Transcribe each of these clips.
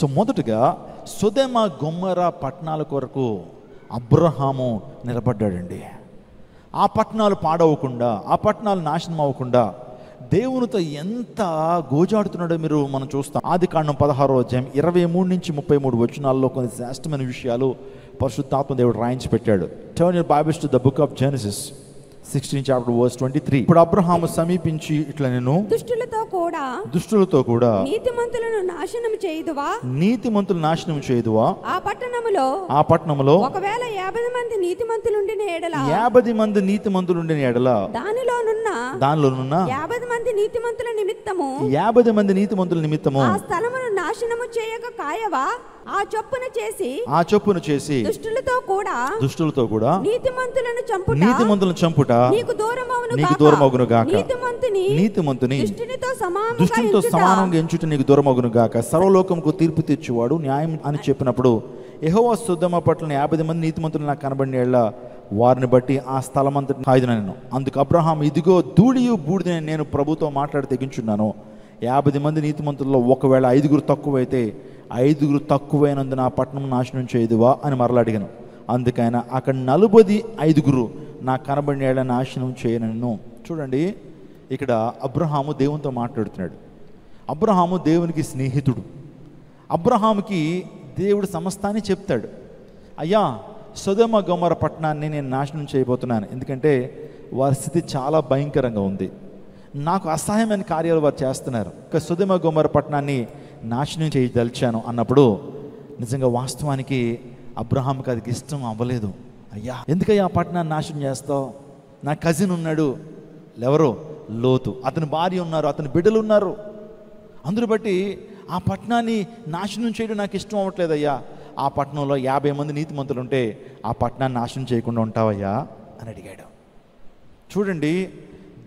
So మొదటగా సొదొమ గొమొర్రా పట్టణాల కొరకు అబ్రహాము నిలబడ్డాడండి. ఆ పట్టణాలు పాడవకుండా, ఆ పట్టణాలు నాశనం అవ్వకుండా దేవునితో ఎంత గోజాడుతున్నాడో మనం చూస్తాం. ఆదికాండం 16వ అధ్యాయం 23 నుంచి 33 వచనాల్లో కొన్ని శ్రేష్టమైన విషయాలు పరిశుద్ధాత్మ దేవుడు రాయించి పెట్టాడు. Turn your Bibles to the book of Genesis 16 chapter verse 23. ఇప్పుడు అబ్రహాము సమీపించి ఇట్లా, నేను దుష్టులతో కూడా నీతిమంతులను నాశనం చేయుదువా, నీతిమంతులు నాశనం చేయుదువా, ఆ పట్టణములో ఒకవేళ 50 మంది నీతిమంతులుండిన ఎడల, 50 మంది నీతిమంతులుండిన ఎడల, దానిలోనున్న 50 మంది నీతిమంతుల నిమిత్తము, 50 మంది నీతిమంతుల నిమిత్తము ఆ స్థలమును నాశనము చేయక కాయవా, ఆ చొప్పున చేసి దుష్టులతో కూడా నీతిమంతులను చంపుట నీకు దూరమగును గాక, నీతిమంతుని దుష్టునితో సమానంగా ఎంచుట నీకు దూరమగును గాక, సర్వలోకముకు తీర్పు తీర్చువాడు న్యాయం అని చెప్పినప్పుడు యెహోవా సొదొమ పట్ల 50 మంది నీతిమంతులు నాకు కనబడిన వారిని బట్టి ఆ స్థలమంతా కాయుదునెను. అందుకు అబ్రహాము, ఇదిగో ధూళియు బూడిదని నేను ప్రభుతో మాట్లాడి తెగించున్నాను. 50 మంది నీతిమంతుల్లో ఒకవేళ 5 తక్కువైతే 5 తక్కువైనందున ఆ పట్టణం నాశనం చేయదువా అని మరలా అడిగాను. అందుకైనా అక్కడ 45 నాకు కనబడిన నాశనం చేయనను. చూడండి, ఇక్కడ అబ్రహాము దేవునితో మాట్లాడుతున్నాడు. అబ్రహాము దేవునికి స్నేహితుడు. అబ్రహాముకి దేవుడు సమస్తాన్ని చెప్తాడు. అయ్యా, సొదొమ గొమొర్రా పట్టణాన్ని నేను నాశనం చేయబోతున్నాను, ఎందుకంటే వారి స్థితి చాలా భయంకరంగా ఉంది, నాకు అసహాయమైన కార్యాలు వారు చేస్తున్నారు, ఇక సొదొమ గొమొర్రా పట్టణాన్ని నాశనం చేయదలిచాను అన్నప్పుడు నిజంగా వాస్తవానికి అబ్రహాంకి అది ఇష్టం అవ్వలేదు. అయ్యా, ఎందుకయ్యా ఆ పట్టణాన్ని నాశనం చేస్తావు? నా కజిన్ ఉన్నాడు, ఎవరో లోతు, అతని భార్య ఉన్నారు, అతని బిడ్డలు ఉన్నారు, అందును బట్టి ఆ పట్టణాన్ని నాశనం చేయడం నాకు ఇష్టం అవ్వట్లేదయ్యా. ఆ పట్టణంలో 50 మంది నీతిమంతులు ఉంటే ఆ పట్టణాన్ని నాశనం చేయకుండా ఉంటావయ్యా అని అడిగాడు. చూడండి,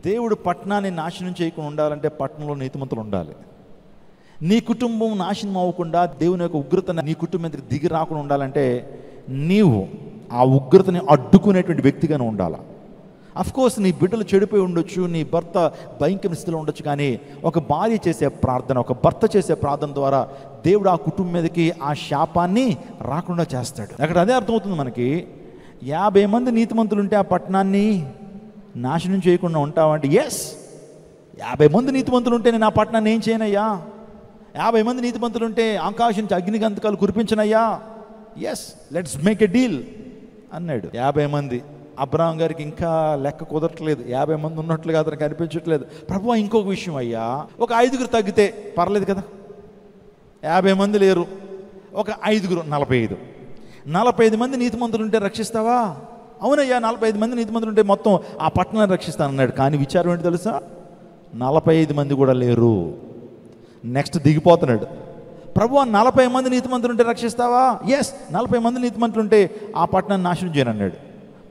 దేవుడు పట్టణాన్ని నాశనం చేయకుండా ఉండాలంటే పట్టణంలో నీతిమంతులు ఉండాలి. నీ కుటుంబం నాశనం అవ్వకుండా, దేవుని యొక్క ఉగ్రత నీ కుటుంబం దగ్గర దిగి రాకుండా ఉండాలంటే నీవు ఆ ఉగ్రతని అడ్డుకునేటువంటి వ్యక్తిగానే ఉండాలి. అఫ్కోర్స్ నీ బిడ్డలు చెడిపోయి ఉండొచ్చు, నీ భర్త భయంకర స్థితిలో ఉండొచ్చు, కానీ ఒక భార్య చేసే ప్రార్థన, ఒక భర్త చేసే ప్రార్థన ద్వారా దేవుడు ఆ కుటుంబం మీదకి ఆ శాపాన్ని రాకుండా చేస్తాడు. అక్కడ అదే అర్థమవుతుంది మనకి. 50 మంది నీతిమంతులు ఉంటే ఆ పట్టణాన్ని నాశనం చేయకుండా ఉంటావంటే, ఎస్, 50 మంది నీతిమంతులు ఉంటే నేను ఆ పట్టణాన్ని ఏం చేయనయ్యా, 50 మంది నీతిమంతులు ఉంటే ఆకాశం నుంచి అగ్నిగంధకాలు కురిపించనయ్యా, yes, let's make a deal అన్నాడు. 50 మంది. అబ్రహాం గారికి ఇంకా లెక్క కుదరట్లేదు, 50 మంది ఉన్నట్లుగా అతనికి కనిపించట్లేదు. ప్రభువా, ఇంకొక విషయం అయ్యా, ఒక 5 తగ్గితే పర్లేదు కదా, 50 మంది లేరు, ఒక 5 45 మంది నీతిమంతులు ఉంటే రక్షిస్తావా? అవునయ్యా, 45 మంది నీతిమంతులు ఉంటే మొత్తం ఆ పట్టణాన్ని రక్షిస్తానన్నాడు. కానీ విచారం ఏంటి తెలుసా, 45 మంది కూడా లేరు. నెక్స్ట్ దిగిపోతున్నాడు. ప్రభువా, 40 మంది నీతిమంతులు ఉంటే రక్షిస్తావా? ఎస్, 40 మంది నీతిమంతులు ఉంటే ఆ పట్టణాన్ని నాశనం చేయను అన్నాడు.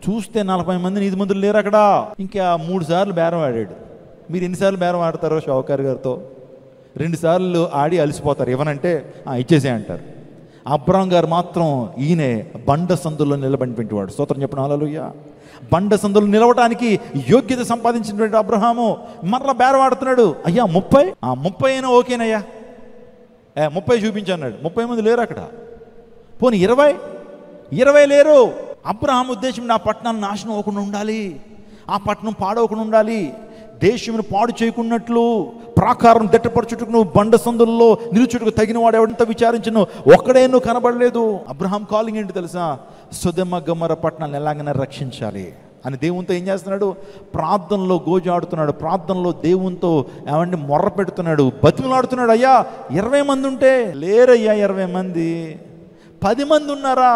చూస్తే 40 మంది నీతిమంతులు లేరు అక్కడ. ఇంకా 3 సార్లు బేరం ఆడాడు. మీరు ఎన్నిసార్లు బేరం ఆడతారో షౌకార్ గారితో? 2 సార్లు ఆడి అలసిపోతారు, ఇవ్వనంటే ఇచ్చేసే అంటారు. అబ్రహాం గారు మాత్రం ఈయనే బండ సందుల్లో నిలబడినటువంటి స్తోత్రం చెప్పిన హల్లెలూయా. బండ సందులు నిలవటానికి యోగ్యత సంపాదించినటువంటి అబ్రహాము మరలా బేరం ఆడుతున్నాడు. అయ్యా 30 అయినా ఓకేనయ్యా, 30 చూపించన్నాడు. 30 మంది లేరు అక్కడ. పోనీ 20 లేరు. అబ్రహాం ఉద్దేశం ఆ పట్టణాన్ని నాశనం అవ్వకుండా ఉండాలి, ఆ పట్టణం పాడవకుండా ఉండాలి, దేశమును పాడు చేయకున్నట్లు ప్రాకారం దట్టపరచుటకు నువ్వు బండ సందుల్లో నిలుచుటకు తగిన వాడు ఎవడంతా విచారించను, ఒక్కడే నువ్వు కనబడలేదు. అబ్రహాం కాలింగ్ ఏంటి తెలుసా? సొదొమ గొమొర్రా పట్టణాలను ఎలాగైనా రక్షించాలి అని దేవునితో ఏం చేస్తున్నాడు? ప్రార్థనలో గోజాడుతున్నాడు, ప్రార్థనలో దేవునితో ఏమంటే మొర్ర పెడుతున్నాడు, బతిమలాడుతున్నాడు. అయ్యా 20 మంది ఉంటే లేరయ్యా, 20 మంది, 10 మంది ఉన్నారా,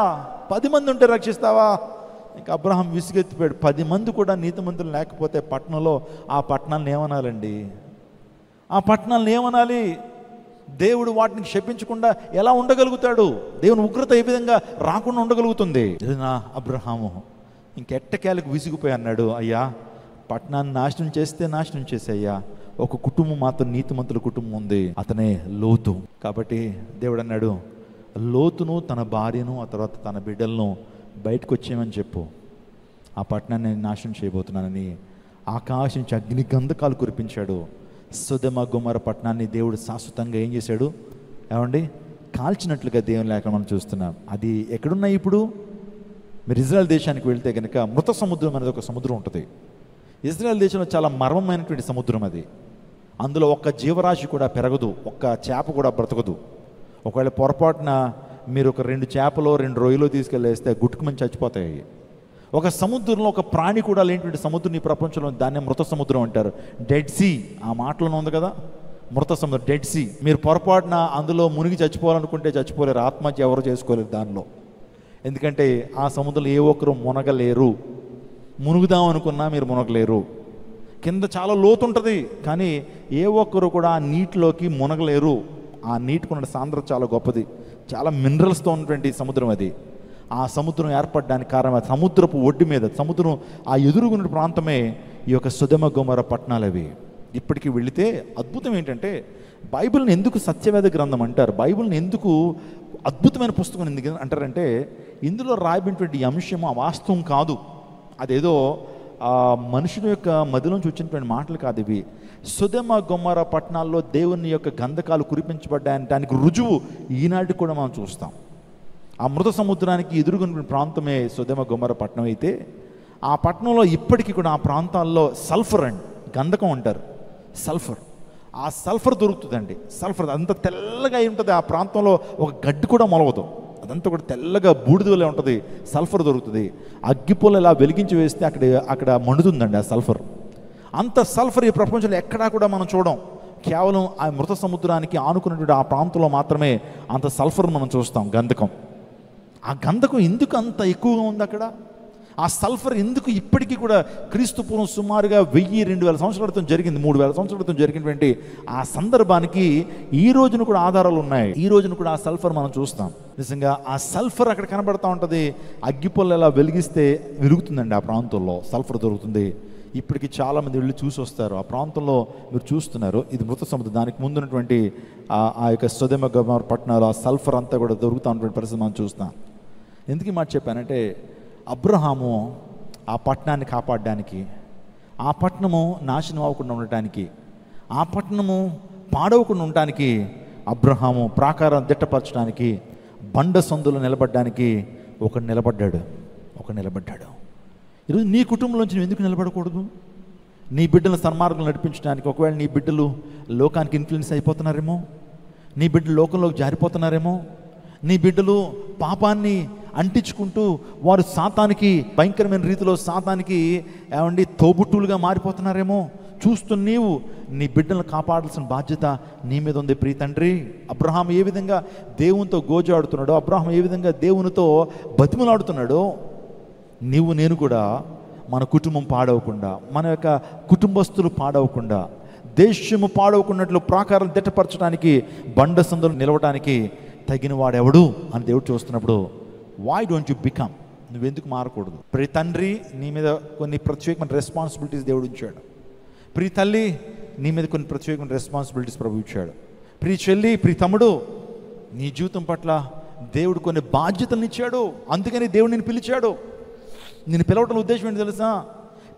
10 మంది ఉంటే రక్షిస్తావా? ఇంకా అబ్రహాం విసుగెత్తిపోయాడు. 10 మంది కూడా నీతిమంతులు లేకపోతే పట్టణంలో ఆ పట్టణాలను ఏమనాలండి? ఆ పట్టణాలను ఏమనాలి? దేవుడు వాటిని క్షపించకుండా ఎలా ఉండగలుగుతాడు? దేవుని ఉగ్రత ఏ విధంగా రాకుండా ఉండగలుగుతుంది? నా అబ్రహాము ఇంకెట్టకేలకు విసిగిపోయి అన్నాడు, అయ్యా పట్టణాన్ని నాశనం చేస్తే నాశనం చేసేయ్యా, ఒక కుటుంబం మాత్రం నీతిమంతుల కుటుంబం ఉంది, అతనే లోతు. కాబట్టి దేవుడు అన్నాడు, లోతును తన భార్యను ఆ తర్వాత తన బిడ్డలను బయటకు వచ్చేయమని చెప్పు, ఆ పట్టణాన్ని నాశనం చేయబోతున్నానని. ఆకాశం నుంచి అగ్ని గంధకాలు కురిపించాడు. సొదొమ గొమొర్రా పట్టణాన్ని దేవుడు శాశ్వతంగా ఏం చేశాడు? ఏమండి? కాల్చినట్లుగా దేవుని లేఖ మనం చూస్తున్నాం. అది ఎక్కడున్నాయి ఇప్పుడు? మీరు ఇజ్రాయెల్ దేశానికి వెళ్తే కనుక మృత సముద్రం అనేది ఒక సముద్రం ఉంటుంది. ఇజ్రాయెల్ దేశంలో చాలా మర్మమైనటువంటి సముద్రం అది. అందులో ఒక్క జీవరాశి కూడా పెరగదు, ఒక్క చేప కూడా బ్రతకదు. ఒకవేళ పొరపాటున మీరు ఒక 2 చేపలో 2 రొయ్యలో తీసుకెళ్ళేస్తే గుట్టుకుమని చచ్చిపోతాయి. ఒక సముద్రంలో ఒక ప్రాణి కూడా లేనిటువంటి సముద్రం ఈ ప్రపంచంలో, దాన్ని మృత సముద్రం అంటారు. డెడ్ సీ ఆ మాటలోనే ఉంది కదా, మృత సముద్రం, డెడ్ సీ. మీరు పొరపాటున అందులో మునిగి చచ్చిపోవాలనుకుంటే చచ్చిపోలేరు, ఆత్మహత్య ఎవరు చేసుకోలేరు దానిలో. ఎందుకంటే ఆ సముద్రంలో ఏ ఒక్కరు మునగలేరు. మునుగుదాం అనుకున్నా మీరు మునగలేరు. కింద చాలా లోతు ఉంటుంది, కానీ ఏ ఒక్కరు కూడా ఆ నీటిలోకి మునగలేరు. ఆ నీటికి ఉన్న సాంద్రత చాలా గొప్పది, చాలా మినరల్స్తో ఉన్నటువంటి సముద్రం అది. ఆ సముద్రం ఏర్పడడానికి కారణం సముద్రపు ఒడ్డు మీద, సముద్రం ఆ ఎదురుగున్న ప్రాంతమే ఈ యొక్క సొదొమ గొమొర్రా పట్టణాలు అవి. ఇప్పటికీ వెళితే అద్భుతం ఏంటంటే, బైబిల్ని ఎందుకు సత్యవేద గ్రంథం అంటారు, బైబిల్ని ఎందుకు అద్భుతమైన పుస్తకం ఎందుకు అంటారంటే, ఇందులో రాయబడినటువంటి అంశం ఆ వాస్తవం కాదు, అదేదో మనుషుల యొక్క మదిలోంచి వచ్చినటువంటి మాటలు కాదు ఇవి. సొదొమ గొమొర్రా పట్టణాల్లో దేవుని యొక్క గంధకాలు కురిపించబడ్డాయని దానికి రుజువు ఈనాటికి కూడా మనం చూస్తాం. ఆ మృత సముద్రానికి ఎదురుగున్న ప్రాంతమే సొదొమ గొమొర్రా పట్టణం అయితే, ఆ పట్టణంలో ఇప్పటికీ కూడా ఆ ప్రాంతాల్లో సల్ఫర్ అండి, గంధకం అంటారు, సల్ఫర్. ఆ సల్ఫర్ దొరుకుతుందండి. సల్ఫర్ అంత తెల్లగా ఉంటుంది. ఆ ప్రాంతంలో ఒక గడ్డి కూడా మొలవదు, అదంతా కూడా తెల్లగా బూడిదలే ఉంటుంది. సల్ఫర్ దొరుకుతుంది. అగ్గిపుల్ల ఇలా వెలిగించి వేస్తే అక్కడ మండుతుందండి ఆ సల్ఫర్. అంత సల్ఫర్ ఈ ప్రపంచంలో ఎక్కడా కూడా మనం చూడం. కేవలం ఆ మృత సముద్రానికి ఆనుకున్నటువంటి ఆ ప్రాంతంలో మాత్రమే అంత సల్ఫర్ మనం చూస్తాం, గంధకం. ఆ గంధకం ఎందుకు అంత ఎక్కువగా ఉంది అక్కడ? ఆ సల్ఫర్ ఎందుకు ఇప్పటికీ కూడా క్రీస్తు పూర్వం సుమారుగా 1000-2000 సంవత్సరాల క్రితం జరిగింది, 3000 సంవత్సరాల క్రితం జరిగినటువంటి ఆ సందర్భానికి ఈ రోజున కూడా ఆధారాలు ఉన్నాయి. ఈ రోజున కూడా ఆ సల్ఫర్ మనం చూస్తాం. నిజంగా ఆ సల్ఫర్ అక్కడ కనబడతా ఉంటుంది. అగ్గిపుల్ల ఎలా వెలిగిస్తే వెలుగుతుందండి ఆ ప్రాంతంలో, సల్ఫర్ దొరుకుతుంది. ఇప్పటికీ చాలామంది వెళ్ళి చూసి వస్తారు. ఆ ప్రాంతంలో మీరు చూస్తున్నారు, ఇది మృత సముద్రం. దానికి ముందున్నటువంటి ఆ యొక్క సొదొమ గొమొర్రా పట్టణాలు ఆ సల్ఫర్ అంతా కూడా దొరుకుతూ ఉన్నటువంటి పరిస్థితి మనం చూస్తాం. ఎందుకు ఈ మాట చెప్పానంటే, అబ్రహాము ఆ పట్టణాన్ని కాపాడడానికి, ఆ పట్టణము నాశనం అవ్వకుండా ఉండటానికి, ఆ పట్టణము పాడవకుండా ఉండటానికి అబ్రహాము ప్రాకారం దిట్టపరచడానికి, బండ సందులో నిలబడడానికి ఒకడు నిలబడ్డాడు. ఈరోజు నీ కుటుంబంలోంచి నువ్వు ఎందుకు నిలబడకూడదు? నీ బిడ్డల సన్మార్గం నడిపించడానికి. ఒకవేళ నీ బిడ్డలు లోకానికి ఇన్ఫ్లుయెన్స్ అయిపోతున్నారేమో, నీ బిడ్డలు లోకంలోకి జారిపోతున్నారేమో, నీ బిడ్డలు పాపాన్ని అంటించుకుంటూ వారు సాతానికి భయంకరమైన రీతిలో సాతానికి తోబుట్టులుగా మారిపోతున్నారేమో చూస్తూ నీవు నీ బిడ్డలను కాపాడాల్సిన బాధ్యత నీ మీద ఉంది ప్రియ తండ్రి. అబ్రహాం ఏ విధంగా దేవునితో గోజాడుతున్నాడో, అబ్రహాం ఏ విధంగా దేవునితో బతిమలాడుతున్నాడో, నీవు నేను కూడా మన కుటుంబం పాడవకుండా, మన యొక్క కుటుంబస్తులు పాడవకుండా, దేశము పాడవకున్నట్లు ప్రాకారం దిట్టపరచడానికి, బండ సందులు నిలవడానికి తగిన వాడెవడు అని దేవుడు చూస్తున్నప్పుడు, వై డోంట్ యు బికమ్, నువ్వెందుకు మారకూడదు? ప్రియ తండ్రి, నీ మీద కొన్ని ప్రత్యేకమైన రెస్పాన్సిబిలిటీస్ దేవుడు ఉంచాడు. ప్రియ తల్లి, నీ మీద కొన్ని ప్రత్యేకమైన రెస్పాన్సిబిలిటీస్ ప్రభు ఇచ్చాడు. ప్రియ చెల్లి, ప్రియ తమ్ముడు, నీ జీవితం పట్ల దేవుడు కొన్ని బాధ్యతలను ఇచ్చాడు. అందుకని దేవుడు నిన్ను పిలిచాడు. నేను పిలవటం ఉద్దేశం ఏంటి తెలుసా?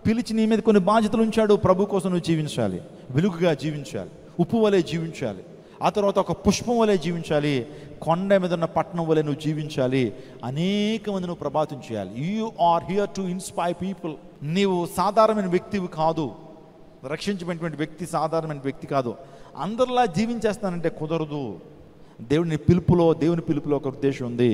పిలిచి నీ మీద కొన్ని బాధ్యతలు ఉంచాడు. ప్రభు కోసం నువ్వు జీవించాలి, వెలుగుగా జీవించాలి, ఉప్పు వలె జీవించాలి, ఆ తర్వాత ఒక పుష్పం వలె జీవించాలి, కొండ మీద ఉన్న పట్టణం వలె నువ్వు జీవించాలి, అనేక మంది నువ్వు ప్రభావితం చేయాలి. You are here to inspire people. నీవు సాధారణమైన వ్యక్తివి కాదు, రక్షించబడినటువంటి వ్యక్తి సాధారణమైన వ్యక్తి కాదు. అందరిలా జీవించేస్తానంటే కుదరదు. దేవుని పిలుపులో ఒక ఉద్దేశం ఉంది.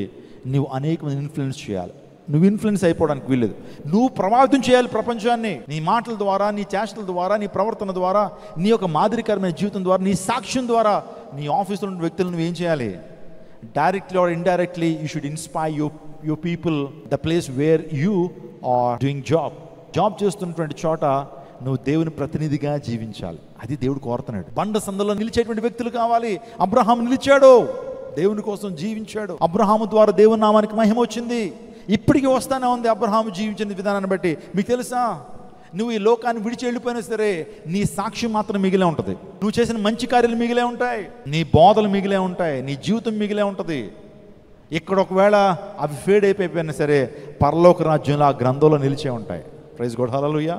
నువ్వు అనేక మంది ఇన్ఫ్లుయెన్స్ చేయాలి. నువ్వు ఇన్ఫ్లుయెన్స్ అయిపోవడానికి వీల్లేదు. నువ్వు ప్రభావితం చేయాలి ప్రపంచాన్ని. నీ మాటల ద్వారా, నీ చేష్టల ద్వారా, నీ ప్రవర్తన ద్వారా, నీ యొక్క మాదిరికరమైన జీవితం ద్వారా, నీ సాక్ష్యం ద్వారా నీ ఆఫీసులో ఉన్న వ్యక్తులను నువ్వు ఏం చేయాలి? Directly or indirectly you should inspire your people the place where you are doing job చేస్తున్నటువంటి చోట నువ్వు దేవుని ప్రతినిధిగా జీవించాలి. అది దేవుడు కోరుతున్నాడు. బండ సందులో నిలిచేటువంటి వ్యక్తులు కావాలి. అబ్రహాం నిలిచాడు, దేవుని కోసం జీవించాడు. అబ్రహాము ద్వారా దేవుని నామానికి మహిమ వచ్చింది. ఇప్పటికీ వస్తానే ఉంది అబ్రహాము జీవించిన విధానాన్ని బట్టి. మీకు తెలుసా, నువ్వు ఈ లోకాన్ని విడిచి వెళ్ళిపోయినా సరే నీ సాక్ష్యం మాత్రం మిగిలే ఉంటుంది. నువ్వు చేసిన మంచి కార్యాలు మిగిలే ఉంటాయి, నీ బోధలు మిగిలే ఉంటాయి, నీ జీవితం మిగిలే ఉంటుంది. ఇక్కడ ఒకవేళ అవి ఫేడ్ అయిపోయినా సరే పరలోక రాజ్యంలో ఆ గ్రంథంలో నిలిచే ఉంటాయి. ప్రైజ్ గాడ్, హల్లెలూయా.